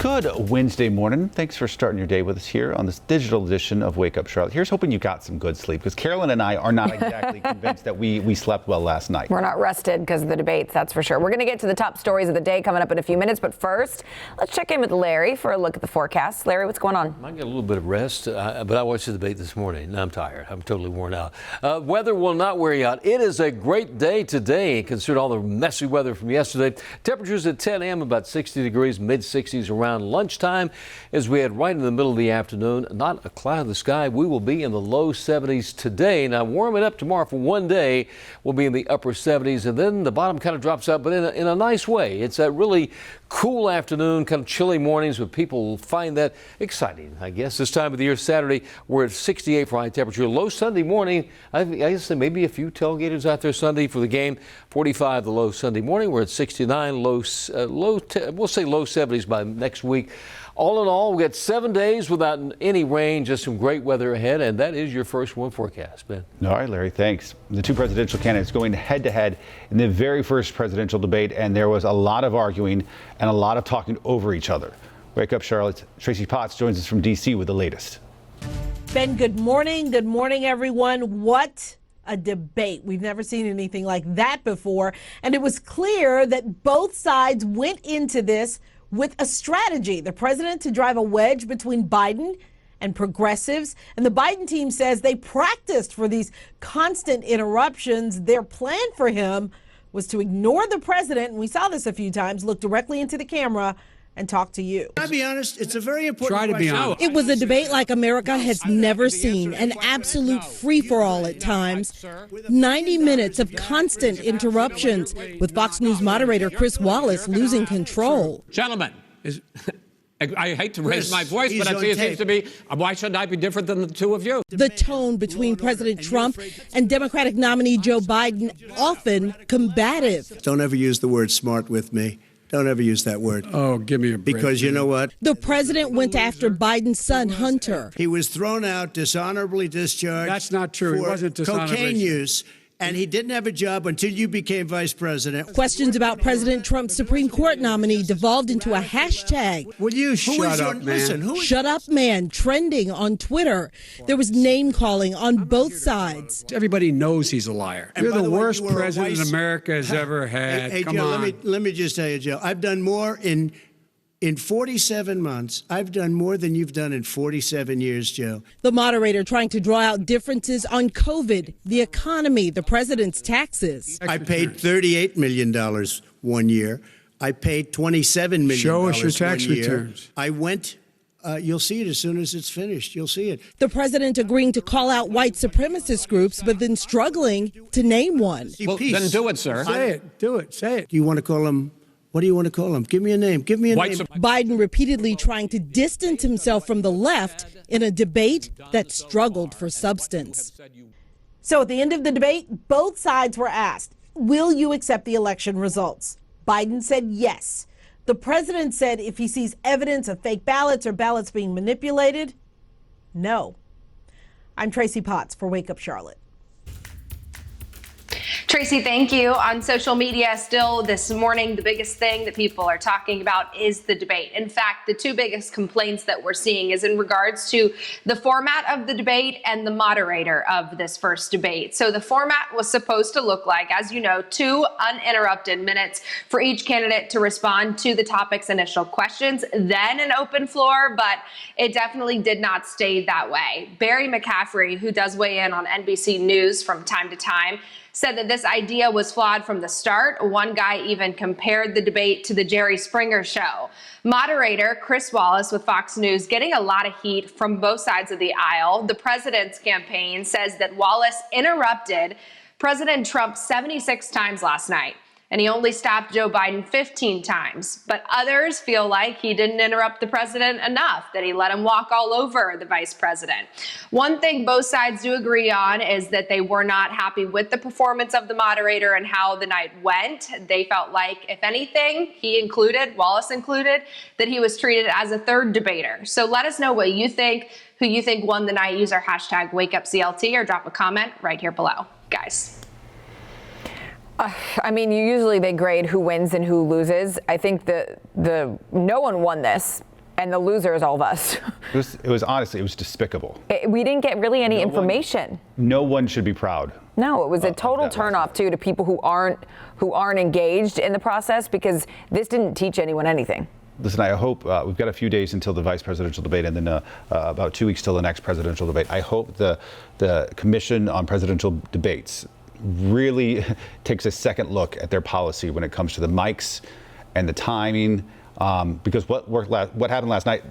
Good Wednesday morning. Thanks for starting your day with us here on this digital edition of Wake Up Charlotte. Here's hoping you got some good sleep, because Carolyn and I are not exactly convinced that we slept well last night. We're not rested because of the debates, that's for sure. We're going to get to the top stories of the day coming up in a few minutes, but first, let's check in with Larry for a look at the forecast. Larry, what's going on? I might get a little bit of rest, but I watched the debate this morning, and I'm tired. I'm totally worn out. Weather will not wear you out. It is a great day today, considering all the messy weather from yesterday. Temperatures at 10 a.m. about 60 degrees, mid-60s around lunchtime. As we head right in the middle of the afternoon, not a cloud in the sky. We will be in the low 70s today. Now, warming up tomorrow for one day, we'll be in the upper 70s, and then the bottom kind of drops out, but in a nice way. It's a really cool afternoon, kind of chilly mornings, but people find that exciting, I guess. This time of the year, Saturday, we're at 68 for high temperature. Low Sunday morning, I guess maybe a few tailgaters out there Sunday for the game. 45 the low Sunday morning. We're at 69, we'll say low 70s by next week. All in all, we got 7 days without any rain, just some great weather ahead, and that is your first one forecast, Ben. All right, Larry, thanks. The two presidential candidates going head-to-head in the very first presidential debate, and there was a lot of arguing and a lot of talking over each other. Wake Up Charlotte. Tracy Potts joins us from D.C. with the latest. Ben, good morning. Good morning, everyone. What a debate. We've never seen anything like that before, and it was clear that both sides went into this with a strategy. The president to drive a wedge between Biden and progressives. And the Biden team says they practiced for these constant interruptions. Their plan for him was to ignore the president, and we saw this a few times, look directly into the camera and talk to you. Can I be honest? It's a very important question. Try to be honest. It was a debate like America has never seen, an absolute free-for-all at times. 90 minutes of constant interruptions, with Fox News moderator Chris Wallace losing control. Gentlemen, I hate to raise my voice, but I see it seems to be, why shouldn't I be different than the two of you? The tone between President Trump and Democratic nominee Joe Biden often combative. Don't ever use the word smart with me. Don't ever use that word. Oh, give me a break. Because you know what? The president went after Biden's son, Hunter. He was thrown out, dishonorably discharged. That's not true. He wasn't dishonorably. Cocaine use. And he didn't have a job until you became vice president. Questions about President Trump's Supreme Court nominee devolved into a hashtag. Will you shut up, man? Listen, Shut up, man, trending on Twitter. There was name calling on both sides. Everybody knows he's a liar. You're the worst president America has ever had. Hey, Come Joe, on. let me just tell you, Joe, I've done more in 47 months. I've done more than you've done in 47 years, Joe. The moderator trying to draw out differences on COVID, the economy, the president's taxes. I paid $38 million one year. I paid $27 million. Show us your tax returns. I went. You'll see it as soon as it's finished. You'll see it. The president agreeing to call out white supremacist groups, but then struggling to name one. Well, then do it, sir. Say it. Do it. Say it. Do you want to call him? What do you want to call him? Give me a name. Give me a name. Biden repeatedly trying to distance himself from the left in a debate that struggled for substance. So at the end of the debate, both sides were asked, will you accept the election results? Biden said yes. The president said if he sees evidence of fake ballots or ballots being manipulated, no. I'm Tracy Potts for Wake Up Charlotte. Tracy, thank you. On social media, still this morning, the biggest thing that people are talking about is the debate. In fact, the two biggest complaints that we're seeing is in regards to the format of the debate and the moderator of this first debate. So the format was supposed to look like, as you know, 2 uninterrupted minutes for each candidate to respond to the topic's initial questions, then an open floor, but it definitely did not stay that way. Barry McCaffrey, who does weigh in on NBC News from time to time, said that this idea was flawed from the start. One guy even compared the debate to the Jerry Springer show. Moderator Chris Wallace with Fox News getting a lot of heat from both sides of the aisle. The president's campaign says that Wallace interrupted President Trump 76 times last night, and he only stopped Joe Biden 15 times. But others feel like he didn't interrupt the president enough, that he let him walk all over the vice president. One thing both sides do agree on is that they were not happy with the performance of the moderator and how the night went. They felt like, if anything, he included, Wallace included, that he was treated as a third debater. So let us know what you think, who you think won the night. Use our hashtag WakeUpCLT or drop a comment right here below. Guys. I mean, usually they grade who wins and who loses. I think the no one won this. And the loser is all of us. It was honestly, it was despicable. We didn't get really any information. No one should be proud. No, it was a total turnoff too to people who aren't engaged in the process, because this didn't teach anyone anything. Listen, I hope we've got a few days until the vice presidential debate, and then about 2 weeks till the next presidential debate. I hope the Commission on Presidential Debates really takes a second look at their policy when it comes to the mics and the timing, because what happened last night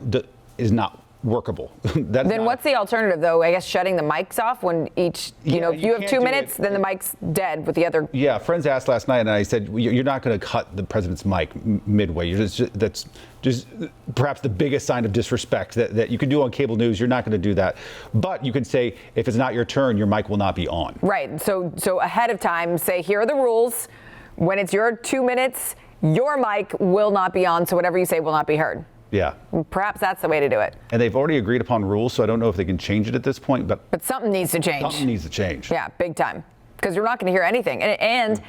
is not workable. Then what's the alternative, though? I guess shutting the mics off when each, if you have 2 minutes, then the mic's dead with the other. Yeah, friends asked last night, and I said, you're not going to cut the president's mic midway. That's just perhaps the biggest sign of disrespect that you can do on cable news. You're not going to do that. But you can say, if it's not your turn, your mic will not be on. Right. So ahead of time, say, here are the rules. When it's your 2 minutes, your mic will not be on, so whatever you say will not be heard. Yeah. Perhaps that's the way to do it. And they've already agreed upon rules, so I don't know if they can change it at this point. But something needs to change. Something needs to change. Yeah, big time. Because you're not going to hear anything. And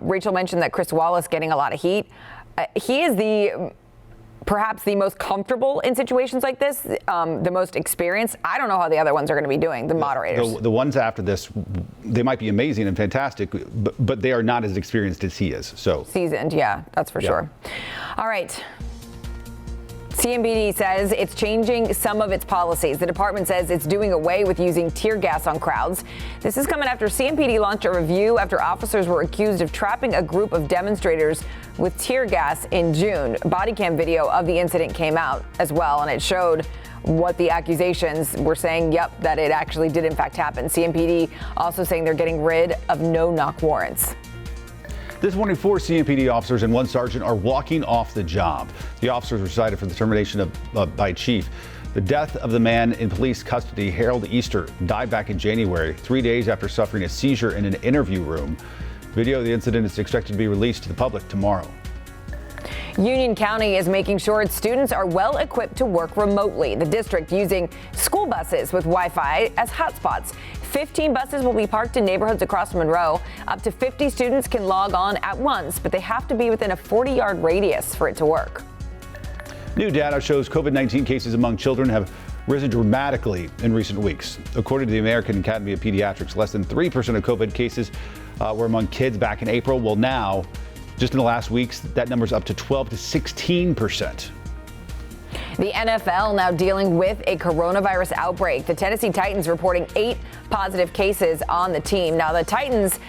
Rachel mentioned that Chris Wallace getting a lot of heat. He is perhaps the most comfortable in situations like this, the most experienced. I don't know how the other ones are going to be doing, the moderators. The ones after this, they might be amazing and fantastic, but they are not as experienced as he is. So seasoned, yeah, that's for sure. All right. CMPD says it's changing some of its policies. The department says it's doing away with using tear gas on crowds. This is coming after CMPD launched a review after officers were accused of trapping a group of demonstrators with tear gas in June. Body cam video of the incident came out as well, and it showed what the accusations were saying, that it actually did in fact happen. CMPD also saying they're getting rid of no-knock warrants. This morning, 4 CMPD officers and 1 sergeant are walking off the job. The officers were cited for the termination by chief. The death of the man in police custody, Harold Easter, died back in January, 3 days after suffering a seizure in an interview room. Video of the incident is expected to be released to the public tomorrow. Union County is making sure its students are well equipped to work remotely. The district using school buses with Wi-Fi as hotspots. 15 buses will be parked in neighborhoods across Monroe. Up to 50 students can log on at once, but they have to be within a 40-yard radius for it to work. New data shows COVID-19 cases among children have risen dramatically in recent weeks. According to the American Academy of Pediatrics, less than 3% of COVID cases were among kids back in April. Well, now, just in the last weeks, that number's up to 12 to 16%. The NFL now dealing with a coronavirus outbreak. The Tennessee Titans reporting 8 positive cases on the team. Now, the Titans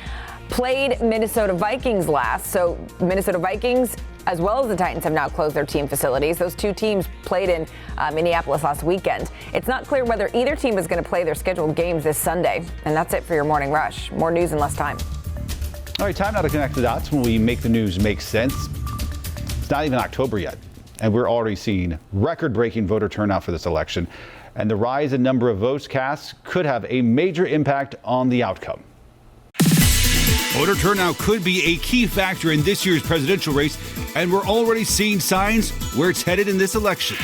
played Minnesota Vikings last, so Minnesota Vikings as well as the Titans have now closed their team facilities. Those 2 teams played in Minneapolis last weekend. It's not clear whether either team is going to play their scheduled games this Sunday. And that's it for your morning rush. More news in less time. All right, time now to connect the dots when we make the news make sense. It's not even October yet, and we're already seeing record-breaking voter turnout for this election. And the rise in number of votes cast could have a major impact on the outcome. Voter turnout could be a key factor in this year's presidential race, and we're already seeing signs where it's headed in this election.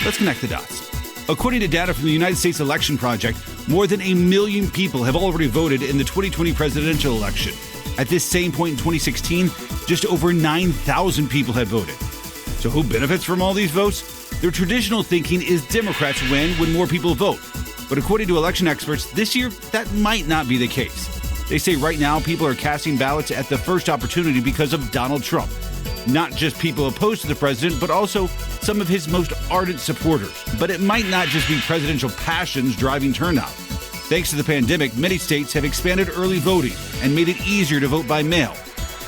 Let's connect the dots. According to data from the United States Election Project, more than 1 million people have already voted in the 2020 presidential election. At this same point in 2016, just over 9,000 people had voted. So who benefits from all these votes? Their traditional thinking is Democrats win when more people vote. But according to election experts, this year, that might not be the case. They say right now people are casting ballots at the first opportunity because of Donald Trump. Not just people opposed to the president, but also some of his most ardent supporters. But it might not just be presidential passions driving turnout. Thanks to the pandemic, many states have expanded early voting and made it easier to vote by mail.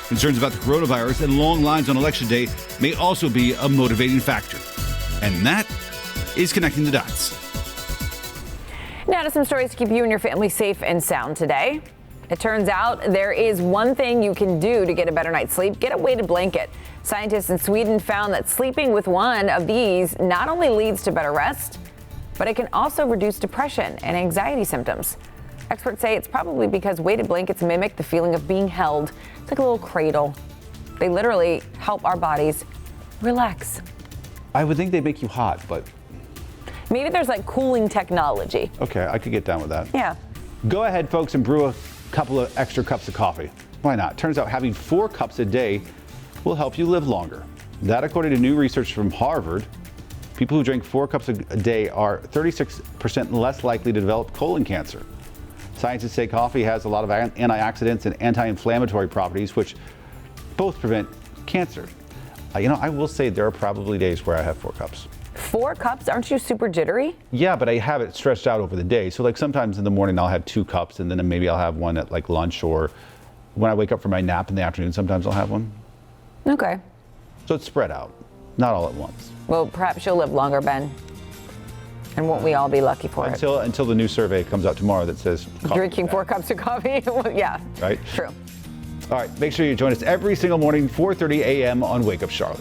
Concerns about the coronavirus and long lines on Election Day may also be a motivating factor. And that is Connecting the Dots. Now to some stories to keep you and your family safe and sound today. It turns out there is one thing you can do to get a better night's sleep: get a weighted blanket. Scientists in Sweden found that sleeping with one of these not only leads to better rest, but it can also reduce depression and anxiety symptoms. Experts say it's probably because weighted blankets mimic the feeling of being held. It's like a little cradle. They literally help our bodies relax. I would think they make you hot, but maybe there's like cooling technology. Okay, I could get down with that. Yeah. Go ahead, folks, and brew a couple of extra cups of coffee. Why not? Turns out having 4 cups a day will help you live longer. That, according to new research from Harvard. People who drink 4 cups a day are 36% less likely to develop colon cancer. Scientists say coffee has a lot of antioxidants and anti-inflammatory properties, which both prevent cancer. I will say there are probably days where I have 4 cups. 4 cups? Aren't you super jittery? Yeah, but I have it stretched out over the day. So like sometimes in the morning I'll have 2 cups, and then maybe I'll have one at like lunch, or when I wake up for my nap in the afternoon, sometimes I'll have one. Okay. So it's spread out, not all at once. Well, perhaps you'll live longer, Ben. And won't we all be lucky for it? Until the new survey comes out tomorrow that says drinking 4 cups of coffee? Yeah. Right? True. All right, make sure you join us every single morning, 4:30 a.m. on Wake Up Charlotte.